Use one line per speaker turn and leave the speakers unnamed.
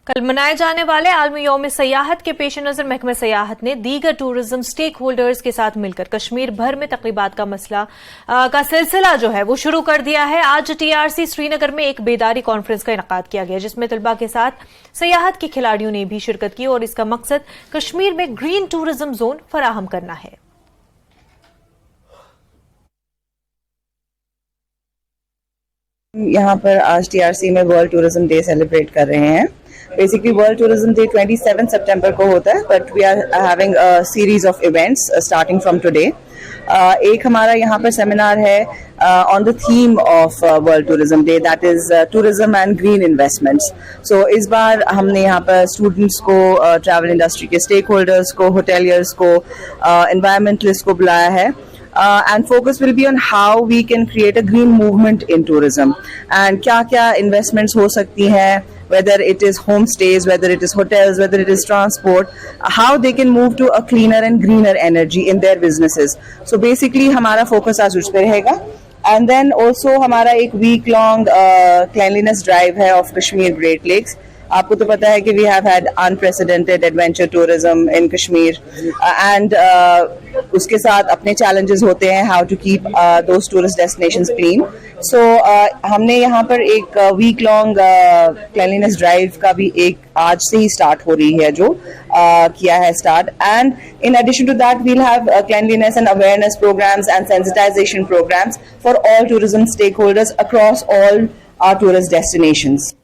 कल मनाए जाने वाले आलमी यौम सयाहत के पेश नजर महकमा सयाहत ने दीगर टूरिज्म स्टेक होल्डर्स के साथ मिलकर कश्मीर भर में तकरीबात का सिलसिला जो है वो शुरू कर दिया है। आज TRC श्रीनगर में एक बेदारी कॉन्फ्रेंस का इनेकाद किया गया, जिसमें तलबा के साथ सयाहत के खिलाड़ियों ने भी शिरकत की और इसका मकसद कश्मीर में ग्रीन टूरिज्म जोन फराहम करना है।
यहाँ पर आज TRC में वर्ल्ड टूरिज्म डे सेलिब्रेट कर रहे हैं। बेसिकली वर्ल्ड टूरिज्म डे 27 सितंबर को होता है, but we are having a series of events starting from today. एक हमारा यहाँ पर सेमिनार है on the theme of world tourism day, that is tourism and green investments. So इस बार हमने यहाँ पर स्टूडेंट्स को, ट्रैवल इंडस्ट्री के स्टेक होल्डर्स को, होटेलियर्स को, एनवायरमेंटलिस्ट को बुलाया है। And focus will be on how we can create a green movement in tourism and क्या investments हो सकती हैं, whether it is homestays, whether it is hotels, whether it is transport, how they can move to a cleaner and greener energy in their businesses. So basically हमारा focus आज उस पे रहेगा। And then also हमारा एक week long cleanliness drive है of Kashmir Great Lakes। आपको तो पता है कि we have had unprecedented adventure tourism in Kashmir and उसके साथ अपने चैलेंजेस होते हैं, how to keep those tourist destinations clean. So हमने यहाँ पर एक वीक लॉन्ग क्लीनलीनेस ड्राइव का भी एक आज से ही स्टार्ट हो रही है, जो किया है start. And in addition to that will have cleanliness and awareness programmes and sensitisation programmes for all tourism stakeholders across all our tourist destinations.